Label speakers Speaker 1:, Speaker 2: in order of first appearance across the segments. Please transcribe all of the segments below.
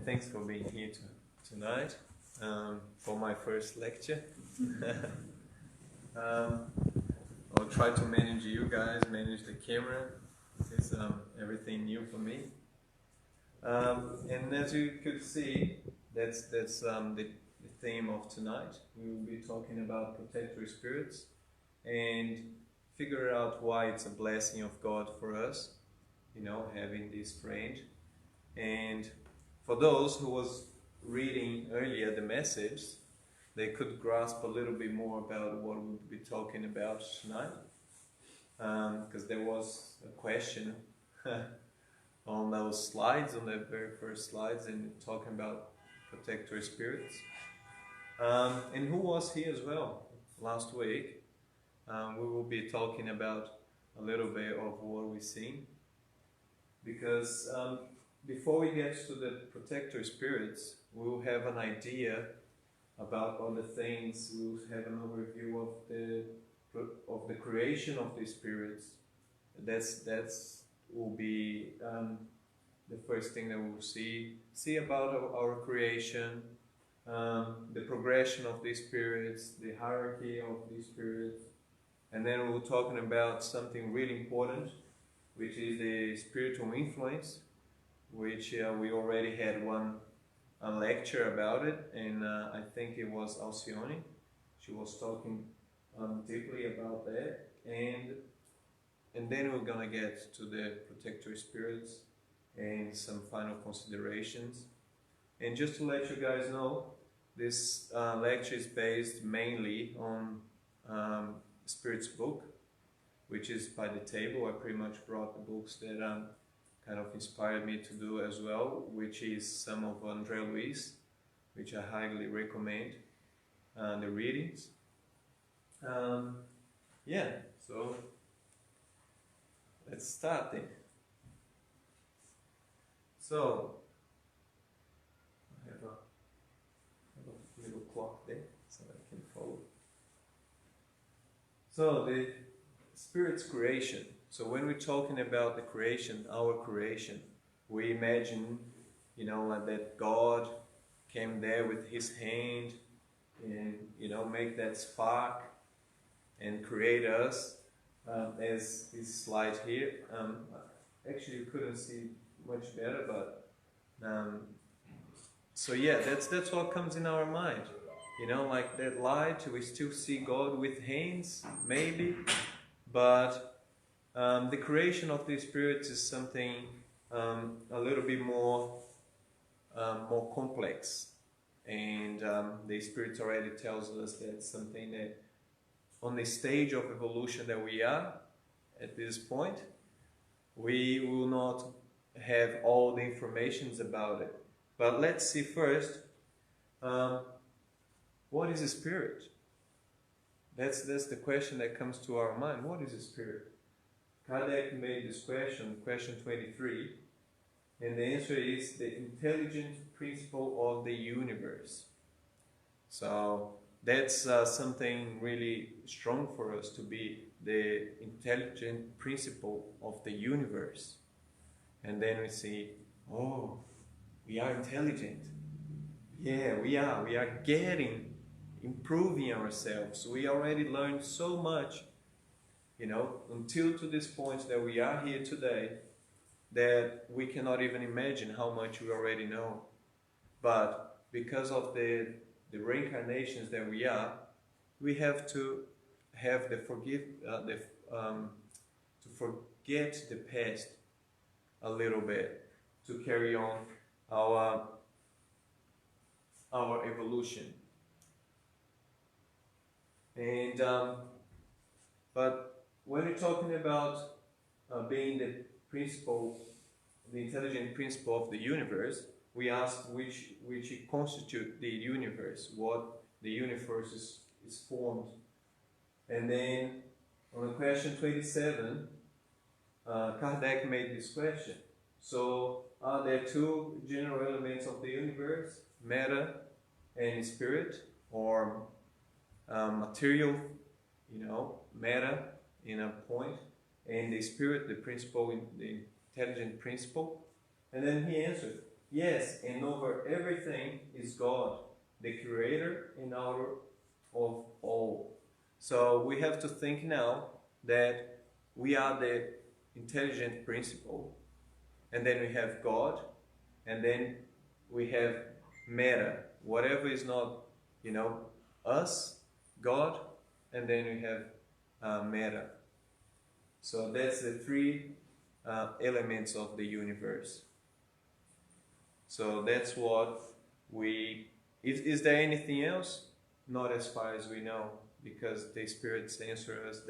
Speaker 1: thanks for being here tonight for my first lecture. I'll try to manage you guys, manage the camera. It's everything new for me. And as you could see, that's the theme of tonight. We will be talking about protector spirits and figure out why it's a blessing of God for us, you know, having this friend. And for those who was reading earlier the message, they could grasp a little bit more about what we'll be talking about tonight. Because there was a question on those slides, on the very first slides, and talking about protector spirits. And who was here as well last week? We will be talking about a little bit of what we've seen. Because before we get to the protector spirits, we will have an idea about other things. We will have an overview of the creation of the spirits. That's will be the first thing that we will see about our creation, the progression of these spirits, the hierarchy of these spirits, and then we're talking about something really important, which is the spiritual influence, which we already had a lecture about it, and I think it was Alcione. She was talking deeply about that, and then we're gonna get to the protector spirits and some final considerations. And just to let you guys know, this lecture is based mainly on Spirit's book, which is by the table. I pretty much brought the books that kind of inspired me to do as well, which is some of André Luiz, which I highly recommend the readings. Yeah, so let's start then. So I have a little clock there so I can follow. So the Spirit's creation. So when we're talking about the creation, our creation, we imagine, you know, like that God came there with His hand and, you know, make that spark and create us, as this slide here. Actually, you couldn't see much better, but so yeah, that's what comes in our mind. You know, like that light, we still see God with hands, maybe, but the creation of the spirits is something a little bit more complex, and the Spirit already tells us that it's something that on the stage of evolution that we are at this point, we will not have all the informations about it. But let's see first, what is a spirit? That's the question that comes to our mind. What is a spirit? Kardec made this question 23, and the answer is the intelligent principle of the universe. So that's something really strong for us to be the intelligent principle of the universe. And then we see, oh, we are intelligent. Yeah, we are. We are improving ourselves. We already learned so much, you know, until to this point that we are here today, that we cannot even imagine how much we already know. But because of the reincarnations that we are, we have to have to forget the past a little bit to carry on our evolution. And but when we're talking about being the intelligent principle of the universe, we ask which constitute the universe, what the universe is formed. And then on the question 27, Kardec made this question. So are there two general elements of the universe, matter and spirit, or material, you know, matter in a point, and the spirit, the principle, the intelligent principle? And then he answered, Yes, and over everything is God, the creator and author of all. So we have to think now that we are the intelligent principle, and then we have God, and then we have matter, whatever is not, us, God, and then we have matter. So that's the three elements of the universe. So that's what we... Is there anything else? Not as far as we know, because the spirits answer us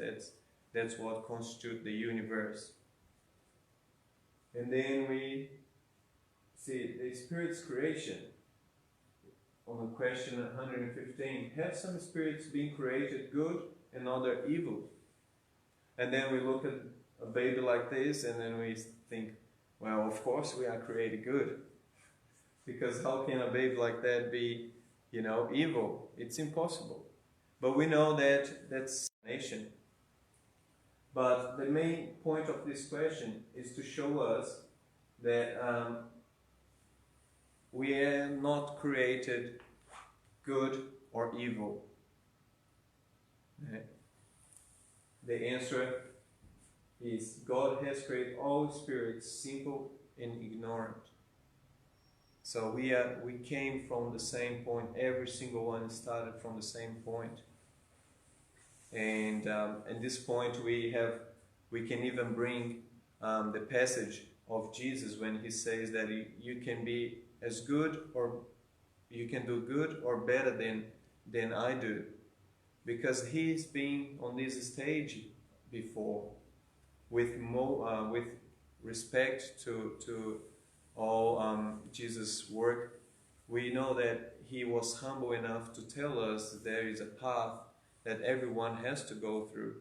Speaker 1: that's what constitutes the universe. And then we see the spirit's creation. On the question 115, have some spirits been created good and other evil? And then we look at a baby like this and then we think, well, of course we are created good. Because how can a baby like that be, evil? It's impossible. But we know that that's nation. But the main point of this question is to show us that we are not created good or evil. The answer is God has created all spirits simple and ignorant. So we came from the same point. Every single one started from the same point. And at this point we can even bring the passage of Jesus when he says that you can be as good, or you can do good or better than I do, because he's been on this stage before with respect to all Jesus' work. We know that he was humble enough to tell us that there is a path that everyone has to go through,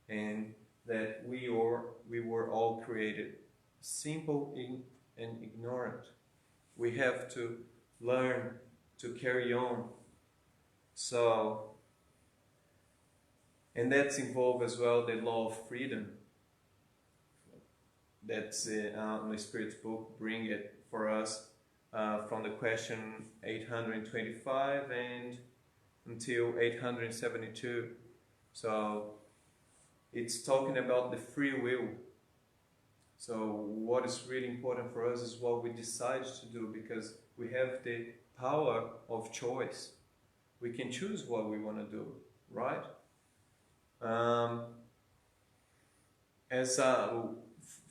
Speaker 1: and that we were all created simple and ignorant. We have to learn to carry on. So, and that's involved as well the law of freedom. That's in the Spirit's book, bring it for us from the question 825 and until 872. So it's talking about the free will. So what is really important for us is what we decide to do, because we have the power of choice. We can choose what we want to do, right? As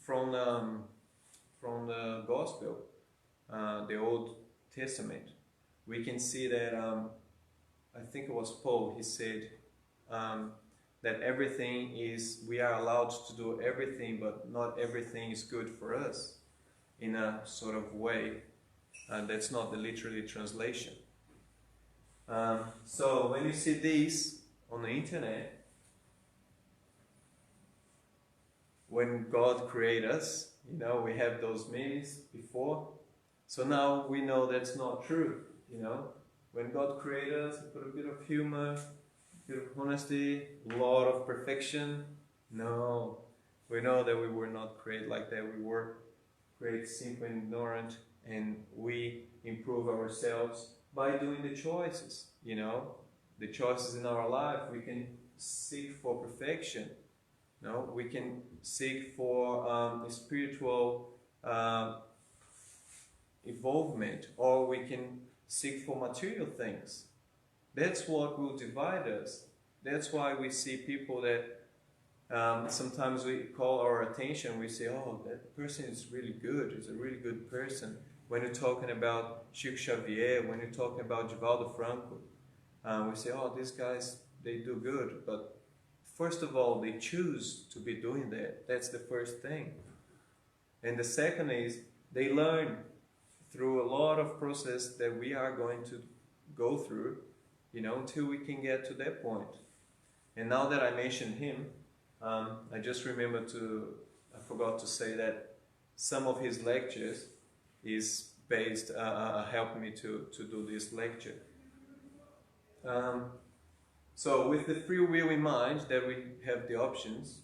Speaker 1: from the Gospel, the Old Testament, we can see that I think it was Paul. He said that everything is, we are allowed to do everything, but not everything is good for us, in a sort of way. That's not the literally translation. So when you see this on the internet, when God created us, we have those memes before. So now we know that's not true, When God created us, He put a bit of humor, a bit of honesty, a lot of perfection. No, we know that we were not created like that. We were created simple and ignorant, and we improve ourselves by doing the choices, The choices in our life. We can seek for perfection. We can seek for spiritual involvement, or we can seek for material things. That's what will divide us. That's why we see people that sometimes we call our attention. We say, oh, that person is really good. He's a really good person. When you're talking about Chico Xavier, when you're talking about Divaldo Franco, we say, oh, these guys, they do good. But first of all, they choose to be doing that. That's the first thing. And the second is, they learn through a lot of process that we are going to go through, until we can get to that point. And now that I mentioned him, I just remembered I forgot to say that some of his lectures is based, helped me to do this lecture. So with the free will in mind, that we have the options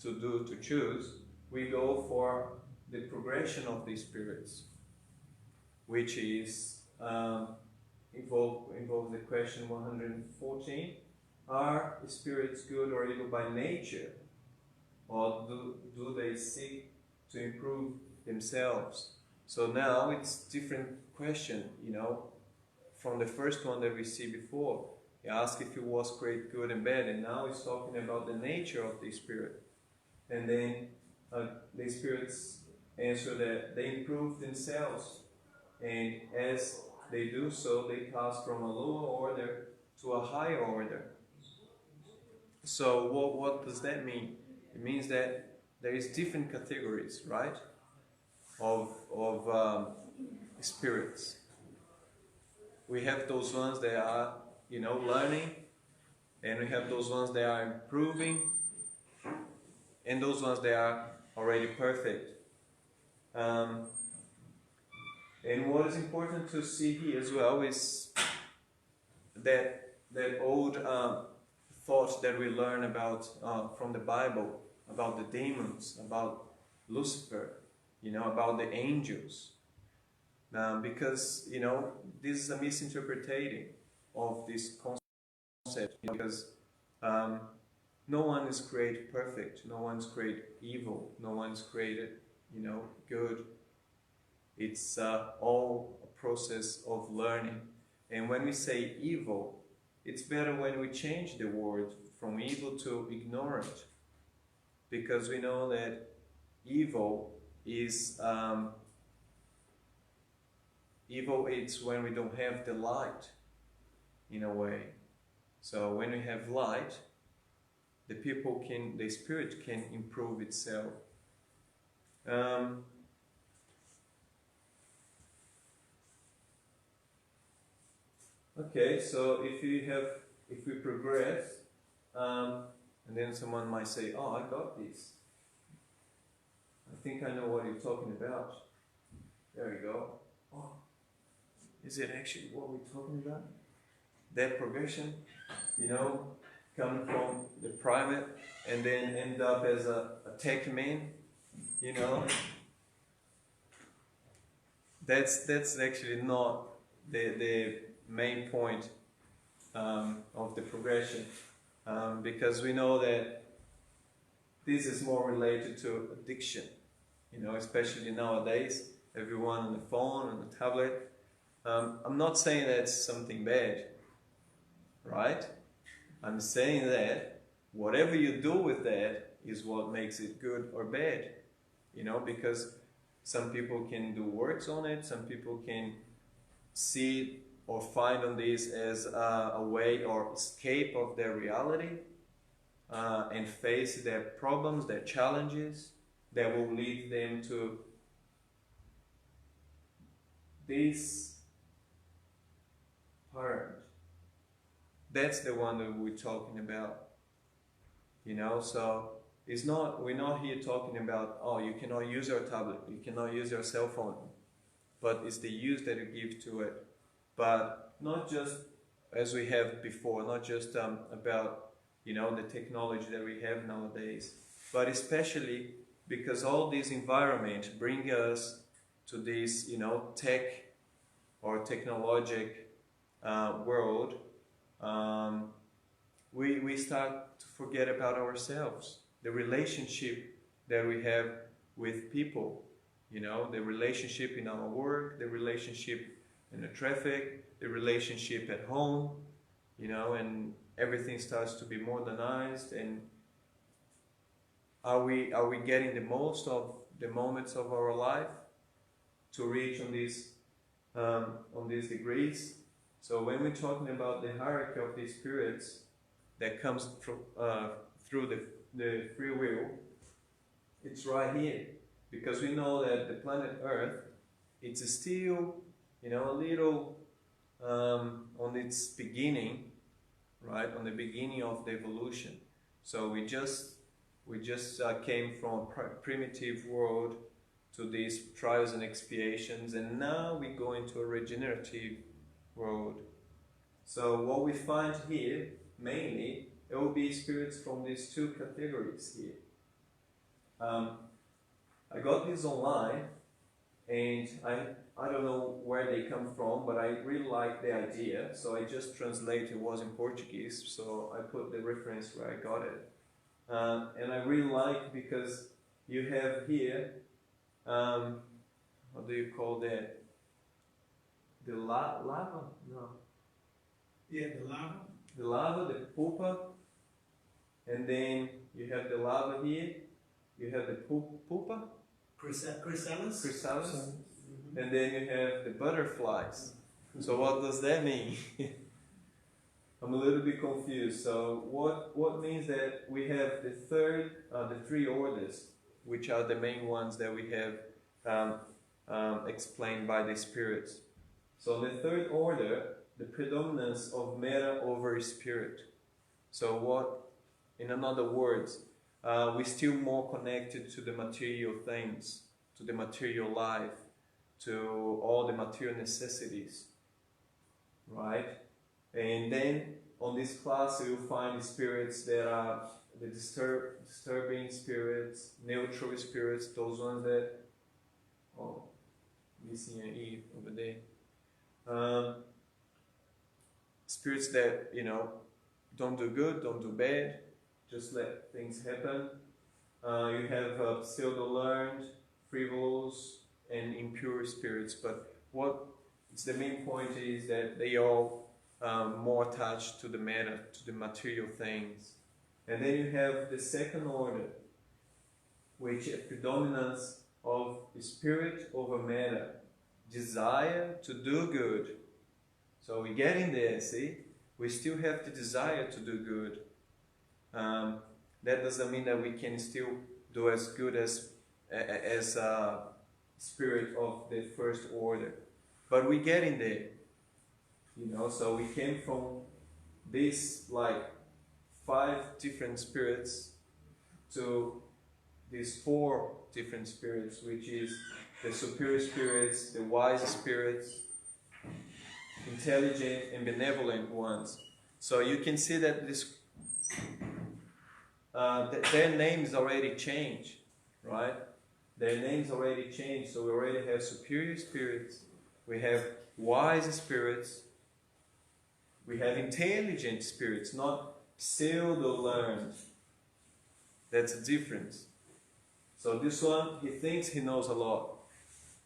Speaker 1: to choose, we go for the progression of the spirits. which is involves the question 114. Are spirits good or evil by nature, or do they seek to improve themselves? So now it's different question, from the first one that we see before. He asked if it was great, good and bad, and now he's talking about the nature of the spirit. And then the spirits answer that they improve themselves, and as they do so, they pass from a lower order to a higher order. So what does that mean? It means that there is different categories, right, of spirits. We have those ones that are, learning, and we have those ones that are improving, and those ones that are already perfect. And what is important to see here as well is that old thought that we learn about from the Bible, about the demons, about Lucifer, about the angels. Because, this is a misinterpreting of this concept, because no one is created perfect, no one's created evil, no one's created, good. It's all a process of learning. And when we say evil, it's better when we change the word from evil to ignorant, because we know that evil is evil. It's when we don't have the light, in a way. So when we have light, the spirit can improve itself. Okay, so if we progress, and then someone might say, "Oh, I got this. I think I know what you're talking about." There you go. Oh, is it actually what we're talking about? That progression, coming from the primate and then end up as a tech man, That's actually not the main point of the progression, because we know that this is more related to addiction, especially nowadays, everyone on the phone, on the tablet. I'm not saying that's something bad, right? I'm saying that whatever you do with that is what makes it good or bad, because some people can do works on it, some people can see it or find on this as a way or escape of their reality, and face their problems, their challenges that will lead them to this part. That's the one that we're talking about, so we're not here talking about, oh, you cannot use your tablet, you cannot use your cell phone, but it's the use that you give to it. But not just as we have before, not just about, the technology that we have nowadays, but especially because all this environment bring us to this, tech or technologic world. We start to forget about ourselves, the relationship that we have with people, the relationship in our work, the relationship in the traffic, the relationship at home, and everything starts to be modernized. And are we getting the most of the moments of our life to reach on these degrees? So when we're talking about the hierarchy of these spirits that comes through the free will, it's right here, because we know that the planet Earth, it's still, a little on its beginning, right? On the beginning of the evolution. So we just came from a primitive world to these trials and expiations, and now we go into a regenerative world. So what we find here, mainly, it will be spirits from these two categories here. I got this online, and I don't know where they come from, but I really like the idea, so I just translated. It was in Portuguese, so I put the reference where I got it. And I really like because you have here, what do you call that? The lava? No.
Speaker 2: Yeah, the lava.
Speaker 1: The lava, the pupa, and then you have the lava here, you have the pupa,
Speaker 2: chrysalis.
Speaker 1: chrysalis, and then you have the butterflies. So what does that mean? I'm a little bit confused. So what means that we have the three orders, which are the main ones that we have explained by the spirits. So the third order, the predominance of matter over spirit. So what, in other words, we're still more connected to the material things, to the material life, to all the material necessities, right? And then on this class you'll find spirits that are the disturbing spirits, neutral spirits, those ones that, oh, missing an E over there. Spirits that, don't do good, don't do bad, just let things happen. You have pseudo-learned, frivolous, and impure spirits, but the main point is that they all more attached to the matter, to the material things. And then you have the second order, which is predominance of spirit over matter, desire to do good. So we get in there, see? We still have the desire to do good. That doesn't mean that we can still do as good as spirit of the first order. But we get in there. So we came from these 5 different spirits to these 4 different spirits, which is the superior spirits, the wise spirits, intelligent and benevolent ones. So you can see that their names already changed, right? Their names already changed. So we already have superior spirits, we have wise spirits, we have intelligent spirits, not pseudo-learned. That's a difference. So this one, he thinks he knows a lot.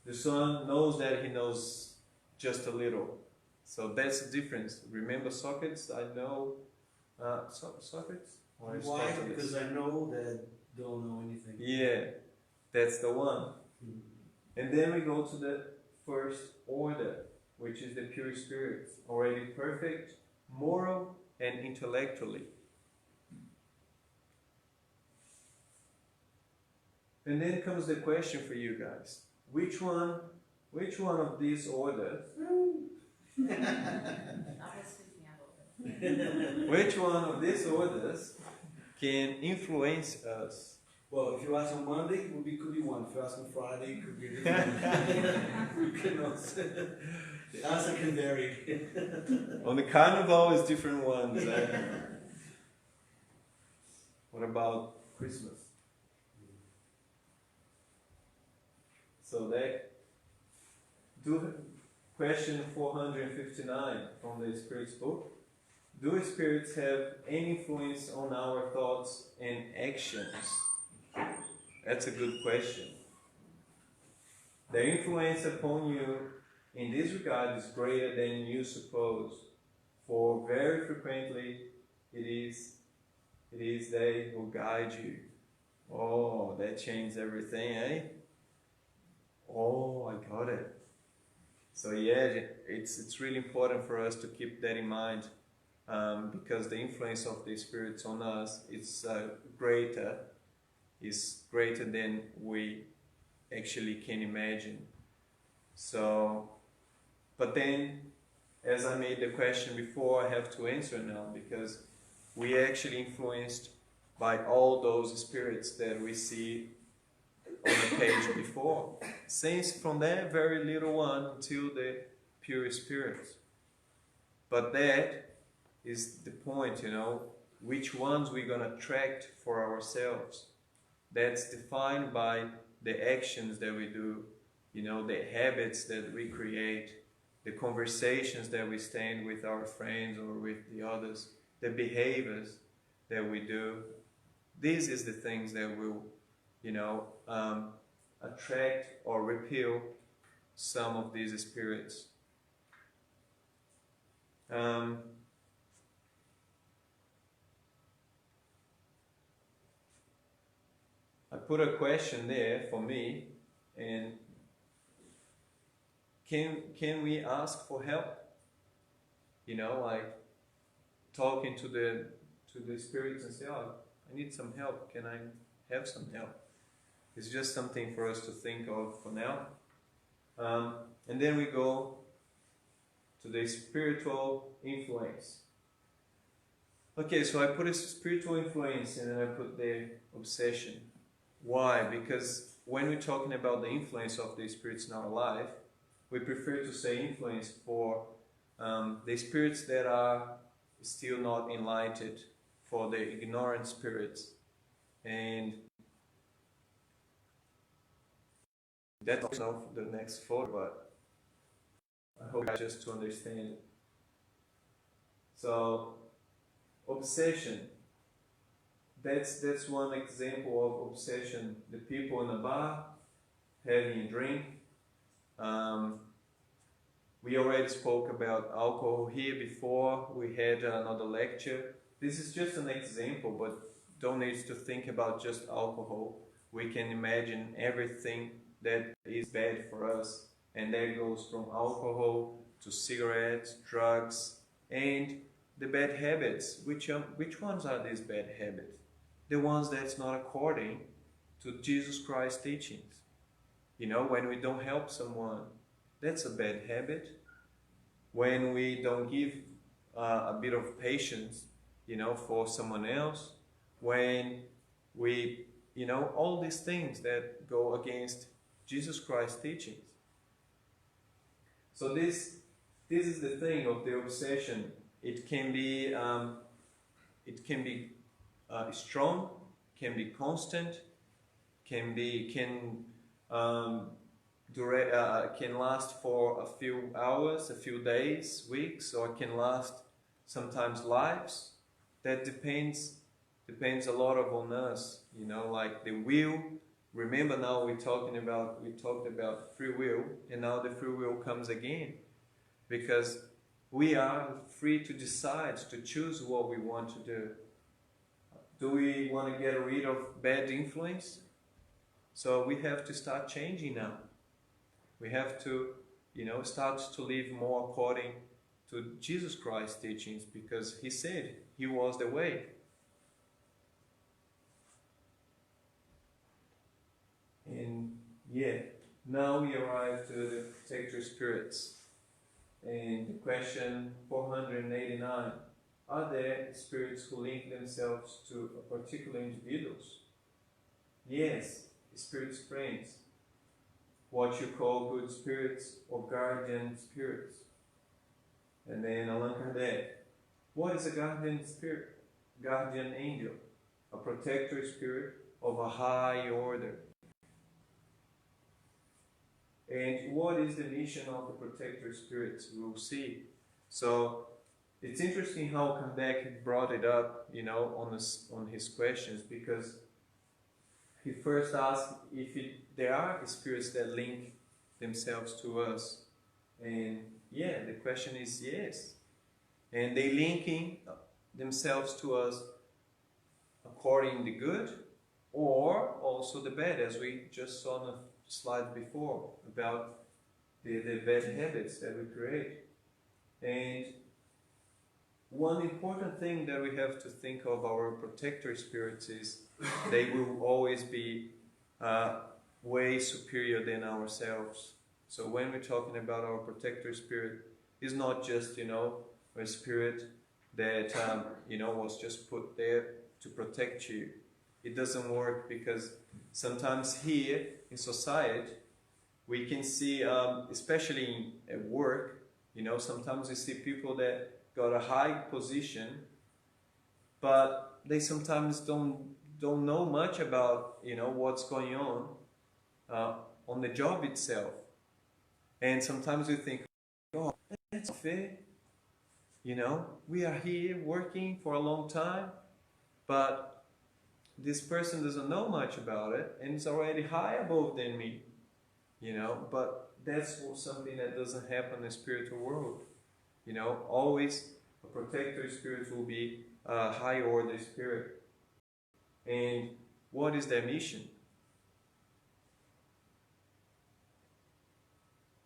Speaker 1: This one knows that he knows just a little. So that's the difference. Remember Socrates? I know Socrates?
Speaker 2: Why? Because I know that don't know anything.
Speaker 1: Yeah, that's the one. And then we go to the first order, which is the pure spirits, already perfect, moral and intellectually. And then comes the question for you guys. Which one of these orders which one of these orders can influence us?
Speaker 2: Well, if you ask on Monday, it could be one. If you ask on Friday, it could be a different. You cannot say. The answer can vary.
Speaker 1: On the carnival is different ones. What about Christmas? So question 459 from the Spirits book. Do spirits have any influence on our thoughts and actions? That's a good question. Their influence upon you in this regard is greater than you suppose, for very frequently it is they who guide you. Oh, that changed everything, eh? Oh, I got it. So yeah, it's really important for us to keep that in mind, because the influence of the spirits on us is greater than we actually can imagine. So, but then, as I made the question before, I have to answer now, because we are actually influenced by all those spirits that we see on the page before, since from that very little one until the pure spirits. But that is the point, which ones we're going to attract for ourselves. That's defined by the actions that we do. you know, the habits that we create, the conversations that we stand with our friends or with the others, the behaviors that we do. These is the things that will, you know, attract or repel some of these spirits. I put a question there for me, and can we ask for help? You know, like talking to the spirits and say, oh, I need some help. Can I have some help? It's just something for us to think of for now. And then we go to the spiritual influence. Okay, so I put a spiritual influence and then I put the obsession. Why? Because when we're talking about the influence of the spirits in our life, we prefer to say influence for the spirits that are still not enlightened, for the ignorant spirits. And that's also the next photo, but I hope just to understand it. So, obsession. That's one example of obsession. The people in a bar having a drink. We already spoke about alcohol here before. We had another lecture. This is just an example, but don't need to think about just alcohol. We can imagine everything that is bad for us, and that goes from alcohol to cigarettes, drugs, and the bad habits. Which ones are these bad habits? The ones that's not according to Jesus Christ's teachings. You know, when we don't help someone, that's a bad habit. When we don't give a bit of patience, you know, for someone else. When we, you know, all these things that go against Jesus Christ's teachings. So this is the thing of the obsession. It can be strong, can be constant, can last for a few hours, a few days, weeks, or it can last sometimes lives. That depends a lot on us, you know, like the will. Remember now we talked about free will, and now the free will comes again, because we are free to decide, to choose what we want to do. Do we want to get rid of bad influence? So we have to start changing now. We have to, you know, start to live more according to Jesus Christ's teachings, because He said He was the way. And yeah, now we arrive to the protector spirits. And the question 489, are there spirits who link themselves to a particular individuals? Yes, spirits friends. What you call good spirits or guardian spirits. And then Allan Kardec. What is a guardian spirit? Guardian angel. A protector spirit of a high order. And what is the mission of the protector spirits? We'll see. So it's interesting how Kardec brought it up, you know, on his questions, because he first asked if there are spirits that link themselves to us. And yeah, the question is yes. And they linking themselves to us according to the good or also the bad, as we just saw on the slide before about the bad habits that we create. And one important thing that we have to think of our protector spirits is they will always be way superior than ourselves. So when we're talking about our protector spirit, it's not just, you know, a spirit that, you know, was just put there to protect you. It doesn't work, because sometimes here in society, we can see, especially at work, you know, sometimes we see people that got a high position, but they sometimes don't know much about, you know, what's going on the job itself. And sometimes we think, oh, that's not fair. You know, we are here working for a long time, but this person doesn't know much about it and is already high above than me. You know, but that's something that doesn't happen in the spiritual world. You know, always a protector spirit will be a high order spirit. And what is their mission?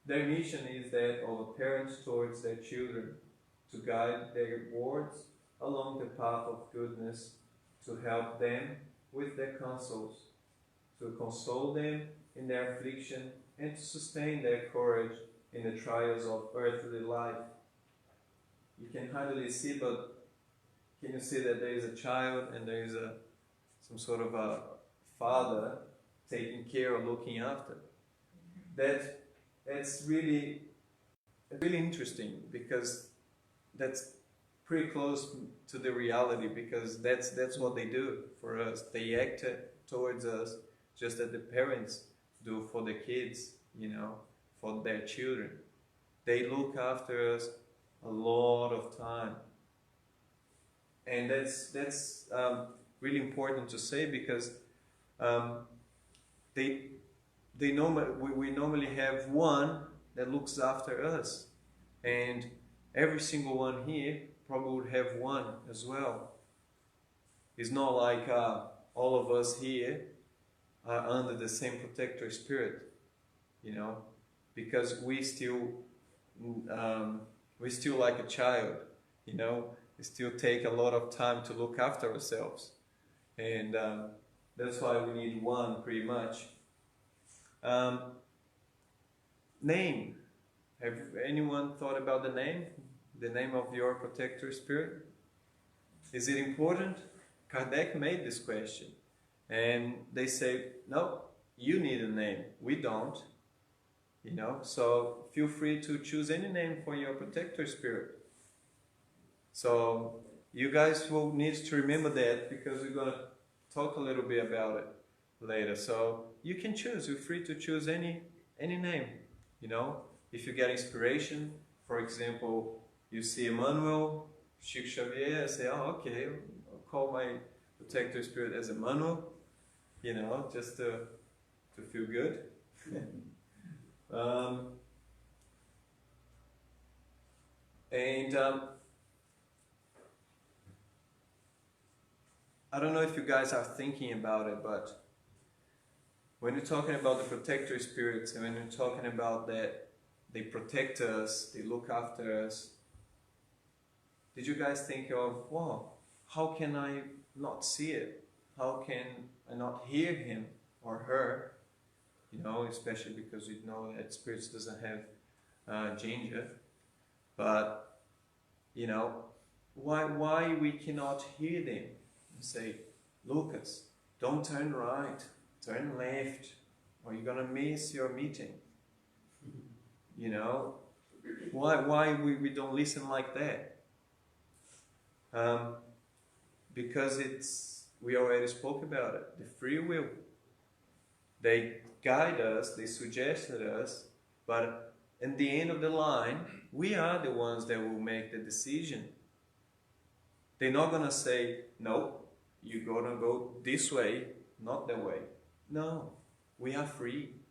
Speaker 1: Their mission is that of parents towards their children, to guide their wards along the path of goodness, to help them with their counsels, to console them in their affliction, and to sustain their courage in the trials of earthly life. You can hardly see, but can you see that there is a child and there is some sort of a father taking care or looking after? That's really interesting, because that's pretty close to the reality, because that's what they do for us. They act towards us just as the parents do for the kids, you know, for their children. They look after us a lot of time, and that's really important to say, because we normally have one that looks after us, and every single one here probably would have one as well. It's not like all of us here are under the same protector spirit, you know, because we're still like a child, you know. We still take a lot of time to look after ourselves, and that's why we need one, pretty much. Name. Have anyone thought about the name? The name of your protector spirit? Is it important? Kardec made this question, and they say, no, you need a name, we don't. You know, so feel free to choose any name for your protector spirit. So you guys will need to remember that, because we're going to talk a little bit about it later. So you can choose, you're free to choose any name, you know. If you get inspiration, for example, you see Emmanuel, Chico Xavier, say, oh, okay, I'll call my protector spirit as Emmanuel, you know, just to feel good. I don't know if you guys are thinking about it, but when you're talking about the protector spirits, and when you're talking about that they protect us, they look after us, did you guys think of, wow, how can I not see it? How can I not hear him or her? You know, especially because we know that spirits doesn't have ginger. But, you know, why we cannot hear them? Say, Lucas, don't turn right, turn left, or you're gonna miss your meeting. You know, why we don't listen like that? Because we already spoke about it, the free will. They guide us, they suggested us, but in the end of the line, we are the ones that will make the decision. They're not gonna say, no, you're gonna go this way, not that way. No, we are free.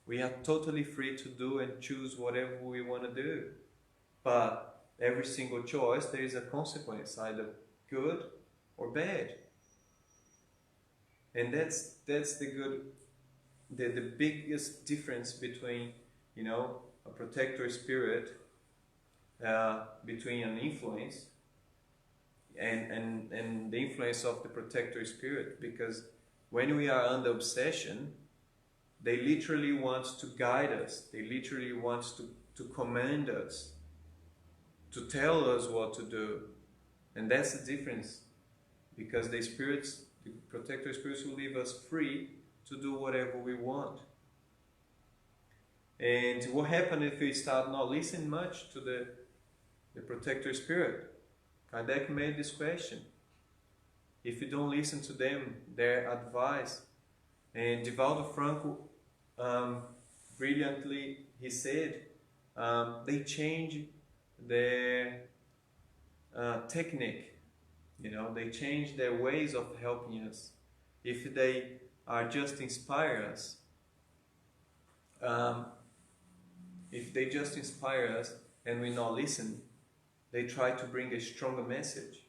Speaker 1: We are totally free to do and choose whatever we want to do. But every single choice, there is a consequence, either good or bad. And that's the biggest difference between, you know, a protector spirit, between an influence and the influence of the protector spirit. Because when we are under obsession, they literally want to guide us. They literally want to command us, to tell us what to do. And that's the difference. Because the protector spirits will leave us free to do whatever we want. And what happens if we start not listening much to the protector spirit? Kardec made this question. If you don't listen to them, their advice. And Divaldo Franco brilliantly, he said, they change their technique. You know, they change their ways of helping us. If they are just inspire us, if they just inspire us and we not listen, they try to bring a stronger message.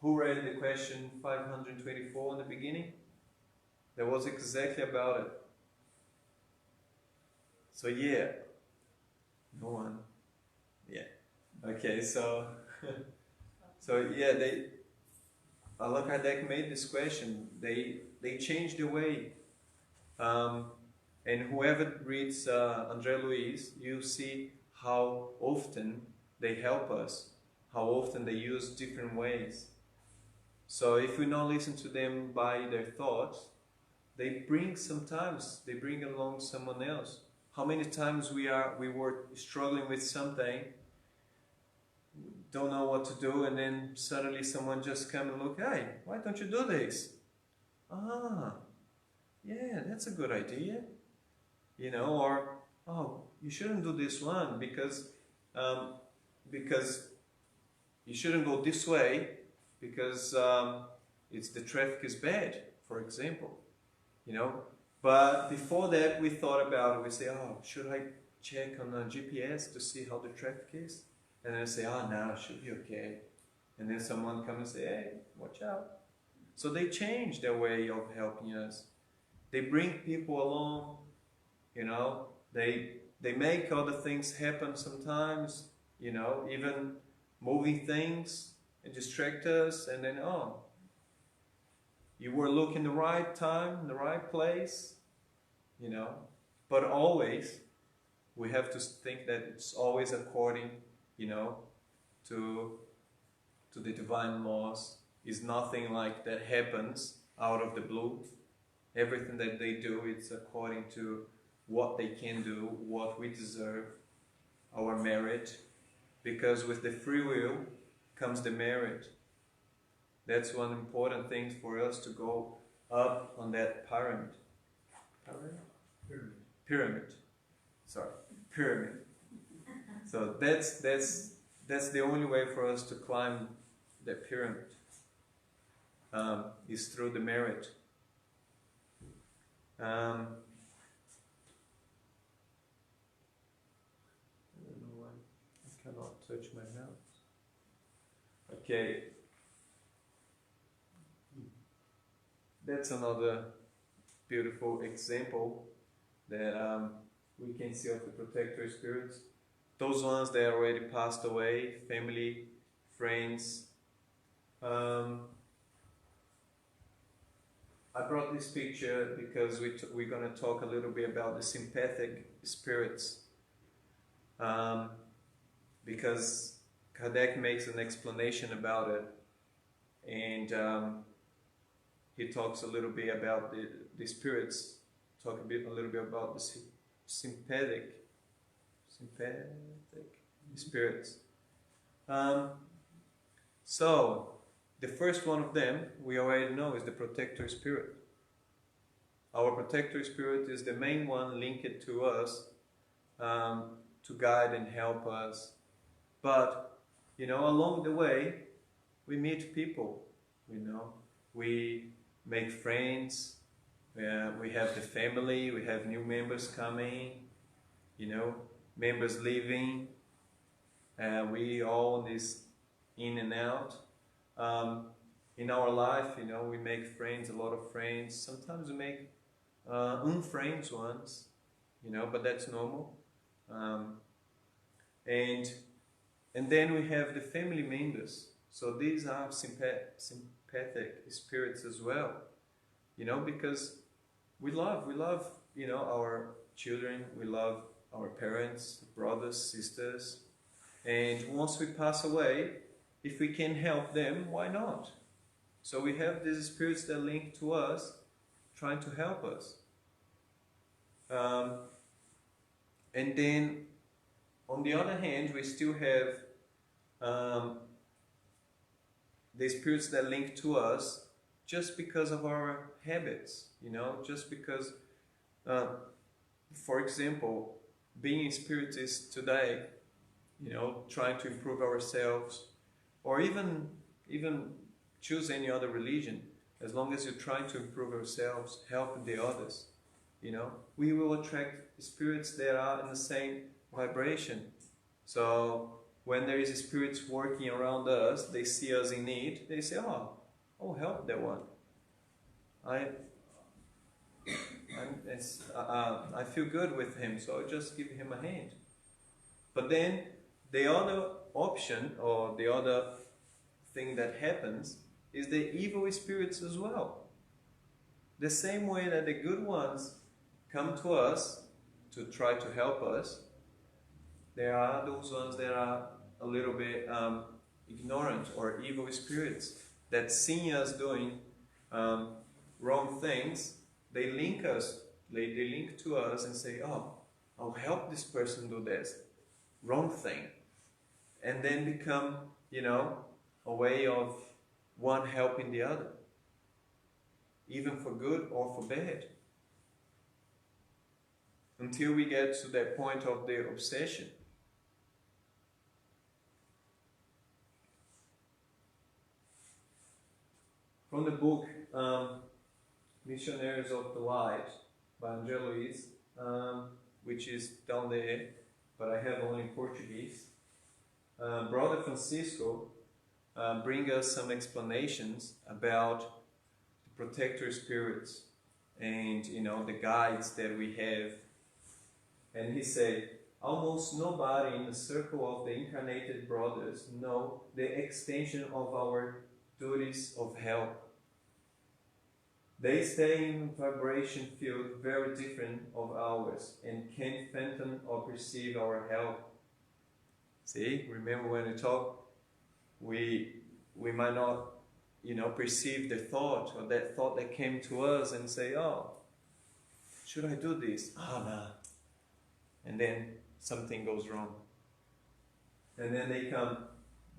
Speaker 1: Who read the question 524 in the beginning? That was exactly about it. So yeah, no one. Yeah. Okay, so so yeah, Allan Kardec made this question. They changed the way. And whoever reads André Luiz, you see how often they help us, how often they use different ways. So if we not listen to them by their thoughts, they bring along someone else. How many times we were struggling with something, don't know what to do, and then suddenly someone just come and look, hey, why don't you do this? Ah, yeah, that's a good idea. You know, or, oh, you shouldn't do this one because you shouldn't go this way because the traffic is bad, for example. You know, but before that we thought about it. We say, oh, should I check on the GPS to see how the traffic is? And then I say, oh, no, it should be okay. And then someone comes and say, hey, watch out. So they change their way of helping us. They bring people along, you know, they make other things happen sometimes, you know, even moving things and distract us, and then, oh, you were looking the right time, in the right place, you know. But always, we have to think that it's always according, you know, to the divine laws. It's nothing like that happens out of the blue. Everything that they do, it's according to what they can do, what we deserve, our merit. Because with the free will comes the merit. That's one important thing for us to go up on that pyramid. Pyramid. Sorry, pyramid. So that's the only way for us to climb that pyramid. Is through the merit. I don't know why I cannot touch my mouse. Okay. That's another beautiful example that we can see of the protector spirits. Those ones that already passed away, family, friends. I brought this picture because we're going to talk a little bit about the sympathetic spirits. Because Kardec makes an explanation about it, and he talks a little bit about the spirits, a little bit about the sympathetic spirits. So, the first one of them, we already know, is the protector spirit. Our protector spirit is the main one linked to us, to guide and help us. But, you know, along the way, we meet people, you know. We make friends, we have the family, we have new members coming, you know, members leaving, we all this in and out. In our life, you know, we make friends, a lot of friends. Sometimes we make unfriends ones, you know, but that's normal. And then we have the family members. So these are sympathetic spirits as well, you know, because we love, you know, our children, we love our parents, brothers, sisters, and once we pass away, if we can help them, why not? So we have these spirits that link to us, trying to help us. And then, on the other hand, we still have the spirits that link to us just because of our habits, you know, just because for example, being spiritist today, trying to improve ourselves, or even choose any other religion, as long as you're trying to improve ourselves, help the others, we will attract spirits that are in the same vibration. So when there is spirits working around us, they see us in need, they say, oh, I'll help that one. I feel good with him, so I'll just give him a hand. But then the other option, or the other thing that happens, is the evil spirits as well. The same way that the good ones come to us to try to help us, there are those ones that are a little bit ignorant, or evil spirits that seeing us doing wrong things, they link us, they link to us and say, oh, I'll help this person do this wrong thing. And then become, a way of one helping the other, even for good or for bad. Until we get to that point of the obsession. From the book Missionaries of the Light by André Luiz, which is down there, but I have only in Portuguese. Brother Francisco bring us some explanations about the protector spirits and the guides that we have. And he said, almost nobody in the circle of the incarnated brothers know the extension of our duties of help. They stay in vibration field very different of ours and can't fathom or perceive our help. See, remember when we talk, we might not, perceive the thought, or that thought that came to us and say, oh, should I do this? Oh, no. And then something goes wrong. And then they come,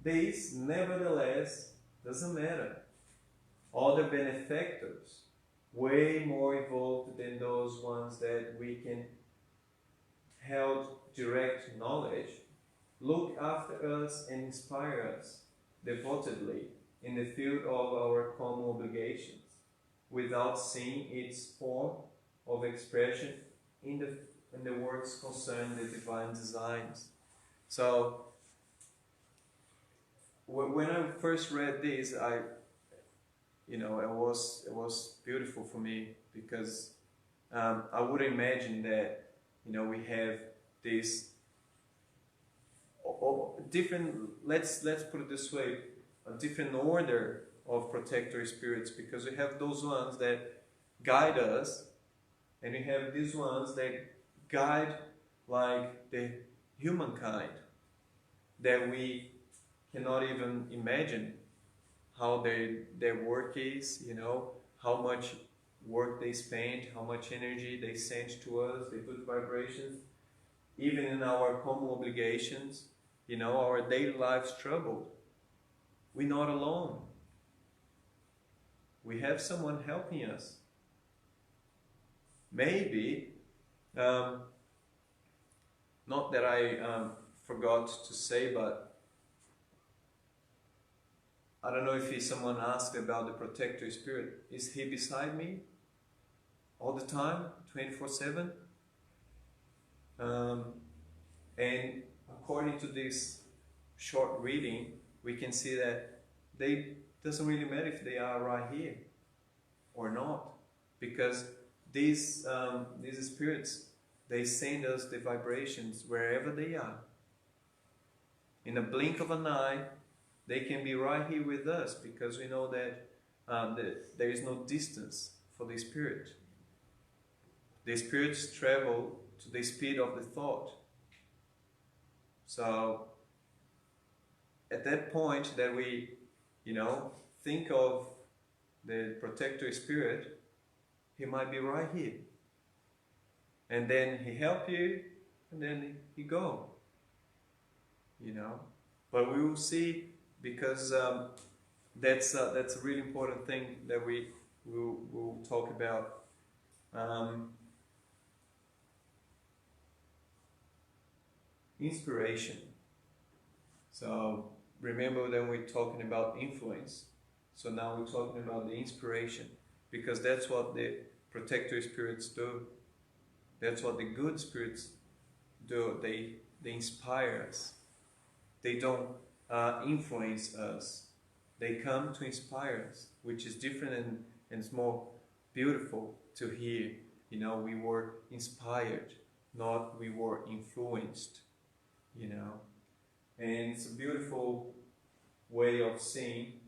Speaker 1: this, nevertheless, doesn't matter. Other benefactors, way more evolved than those ones that we can held direct knowledge, look after us and inspire us devotedly in the field of our common obligations, without seeing its form of expression in the works concerning the divine designs. So, when I first read this, it was beautiful for me, because I would imagine that, we have this different, let's put it this way, a different order of protector spirits, because we have those ones that guide us, and we have these ones that guide like the humankind, that we cannot even imagine how their work is, how much work they spend, how much energy they send to us, they put vibrations, even in our common obligations, our daily lives troubled. We're not alone. We have someone helping us. Maybe, not that I forgot to say, but I don't know if someone asked about the protector spirit. Is he beside me all the time, 24/7? And according to this short reading, we can see that doesn't really matter if they are right here or not, because these spirits, they send us the vibrations wherever they are. In a blink of an eye, they can be right here with us, because we know that there is no distance for the spirit. The spirits travel to the speed of the thought. So, at that point that we, think of the protector spirit, he might be right here. And then he help you, and then he go. But we will see, because that's a really important thing that we'll talk about. inspiration. So remember that we're talking about influence. So now we're talking about the inspiration, because that's what the protector spirits do. That's what the good spirits do. They inspire us. They don't influence us. They come to inspire us, which is different, and it's more beautiful to hear. You know, we were inspired, not we were influenced. You know, and it's a beautiful way of seeing.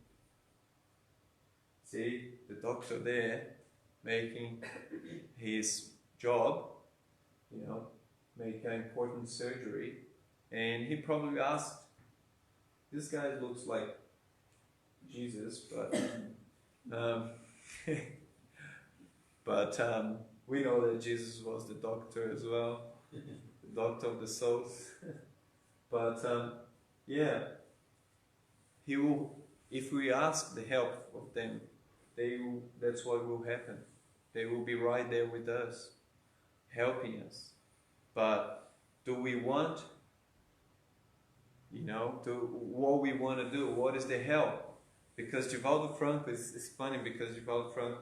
Speaker 1: See the doctor there making his job, you know, make an important surgery, and he probably asked, this guy looks like Jesus, but we know that Jesus was the doctor as well, the doctor of the souls. But yeah, he will. If we ask the help of them, that's what will happen. They will be right there with us, helping us. But do we want, you know, what we want to do? What is the help? Because Divaldo Franco is funny, because Divaldo Franco,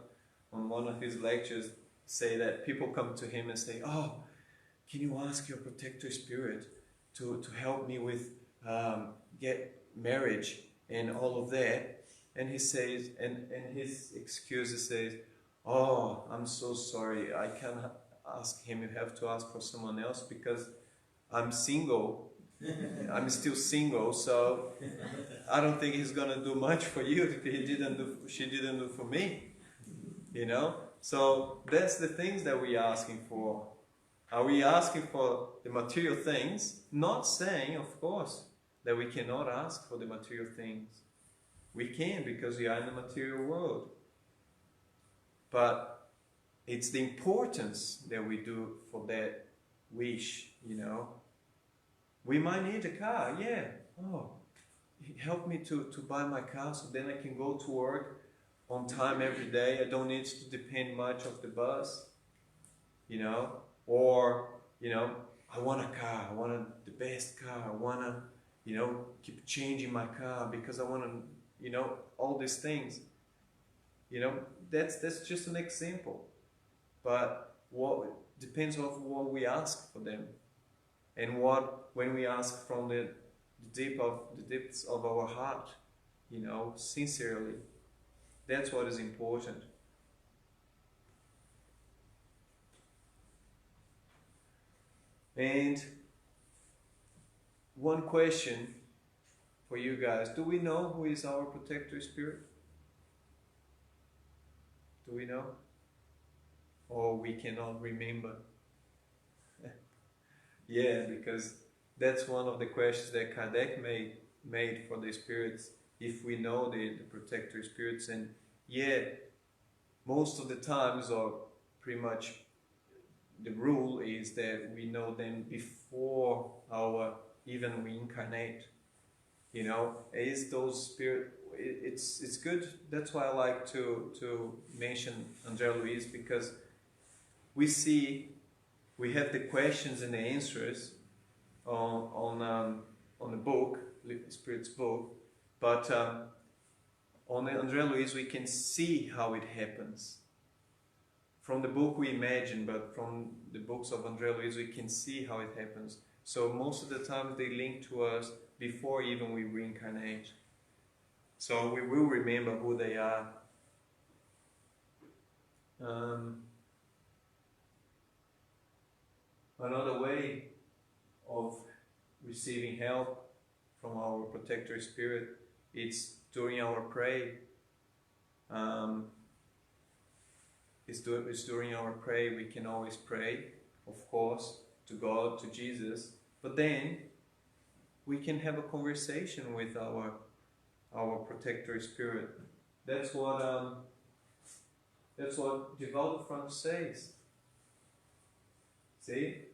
Speaker 1: on one of his lectures, say that people come to him and say, "Oh, can you ask your protector spirit to help me with get marriage and all of that?" And he says, and his excuses says, "Oh, I'm so sorry, I can't ask him, you have to ask for someone else because I'm single, I'm still single, so I don't think he's gonna do much for you if she didn't do for me." You know? So that's the things that we're asking for. Are we asking for the material things? Not saying, of course, that we cannot ask for the material things. We can, because we are in the material world. But it's the importance that we do for that wish, you know. We might need a car, yeah. Oh, help me to buy my car so then I can go to work on time every day. I don't need to depend much of the bus, you know. Or, you know, I want a car, I want the best car, I want to, you know, keep changing my car because I want to, you know, all these things. You know, that's just an example. But what depends on what we ask for them, and when we ask from the depths of our heart, you know, sincerely. That's what is important. And one question for you guys: do we know who is our protector spirit? Do we know? Or we cannot remember? Yeah, because that's one of the questions that Kardec made for the spirits, if we know the protector spirits. And yeah, most of the times, or pretty much the rule is that we know them before even we incarnate. You know, is those spirit. It's good. That's why I like to mention André Luiz, because we have the questions and the answers on the book, Spirit's book, but on the André Luiz we can see how it happens. From the book we imagine, but from the books of André Luiz we can see how it happens. So most of the time they link to us before even we reincarnate. So we will remember who they are. Another way of receiving help from our protector spirit, it's during our pray. It's during our pray. We can always pray, of course, to God, to Jesus, but then we can have a conversation with our protector spirit. That's what Divaldo Franco says. See,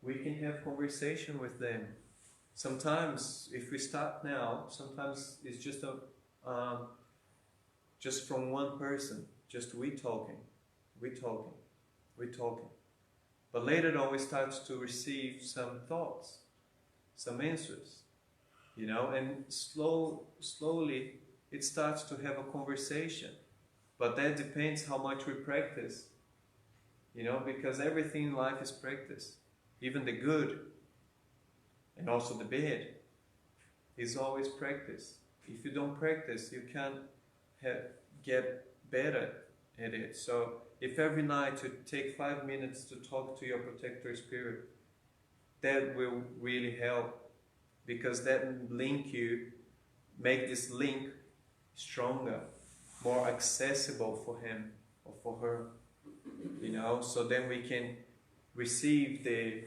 Speaker 1: we can have conversation with them. Sometimes, if we start now, sometimes it's just just from one person, just we talking. But later on, we start to receive some thoughts some answers, you know, and slowly it starts to have a conversation. But that depends how much we practice, you know, because everything in life is practice. Even the good and also the bad is always practice. If you don't practice, you can't get better at it. So if every night you take 5 minutes to talk to your protector spirit, that will really help, because that make this link stronger, more accessible for him or for her, you know, so then we can receive the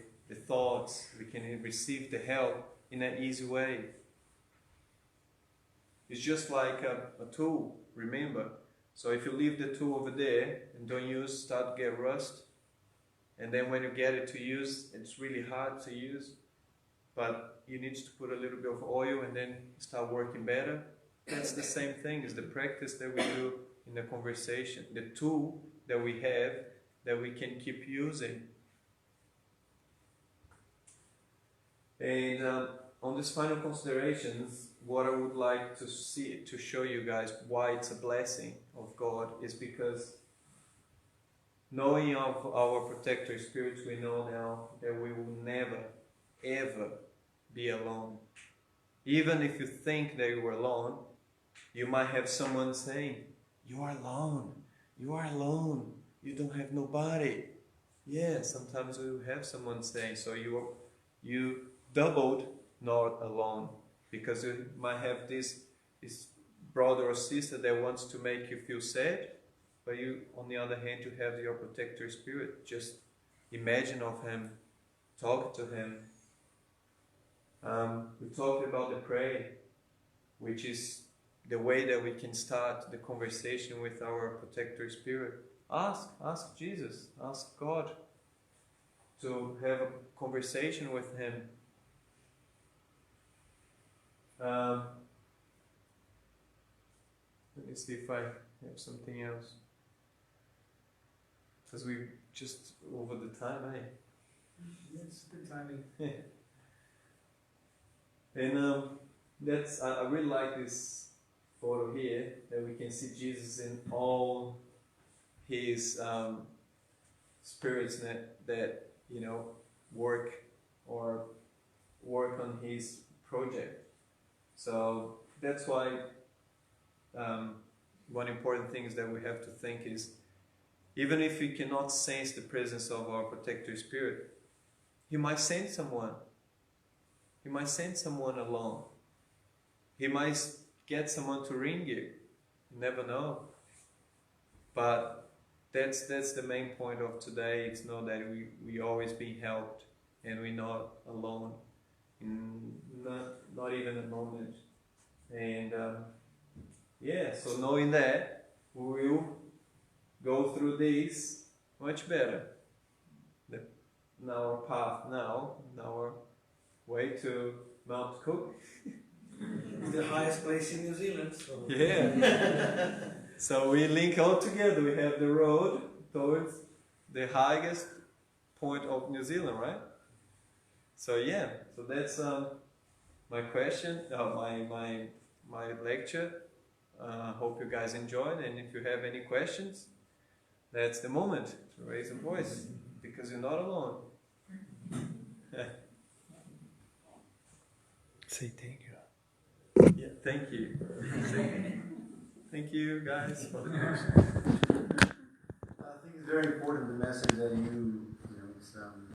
Speaker 1: thoughts, we can receive the help in an easy way. It's just like a tool, remember. So if you leave the tool over there and don't use, start to get rust, and then when you get it to use, it's really hard to use, but you need to put a little bit of oil and then start working better. That's the same thing as the practice that we do in the conversation, the tool that we have that we can keep using. And on these final considerations, what I would like to show you guys why it's a blessing of God is because knowing of our protector spirits, we know now that we will never, ever be alone. Even if you think that you are alone, you might have someone saying, "You are alone, you are alone, you don't have nobody." Yeah, sometimes we have someone saying, so you doubled not alone, because you might have this brother or sister that wants to make you feel sad, but you, on the other hand, you have your protector spirit. Just imagine of him, talk to him. We talked about the prayer, which is the way that we can start the conversation with our protector spirit. Ask Jesus, ask God to have a conversation with him. Let me see if I have something else, because we just over the time,
Speaker 2: It's good timing.
Speaker 1: And that's I really like this photo here, that we can see Jesus in all his spirits that you know work on his project. So that's why one important thing is that we have to think is, even if we cannot sense the presence of our protector spirit, he might send someone. He might send someone along. He might get someone to ring you. You never know. But that's the main point of today. It's know that we always being helped, and we're not alone, not even a moment. And yeah, so knowing that, we will go through this much better. In our path now, in our way to Mount Cook.
Speaker 2: It's the highest place in New Zealand. So.
Speaker 1: Yeah. So we link all together. We have the road towards the highest point of New Zealand, right? So yeah, so that's my question, my lecture. Hope you guys enjoyed, and if you have any questions, that's the moment to raise a voice, because you're not alone.
Speaker 3: Say thank you.
Speaker 1: Yeah, thank you. Thank you guys for the question.
Speaker 4: I think it's very important, the message that you know, it's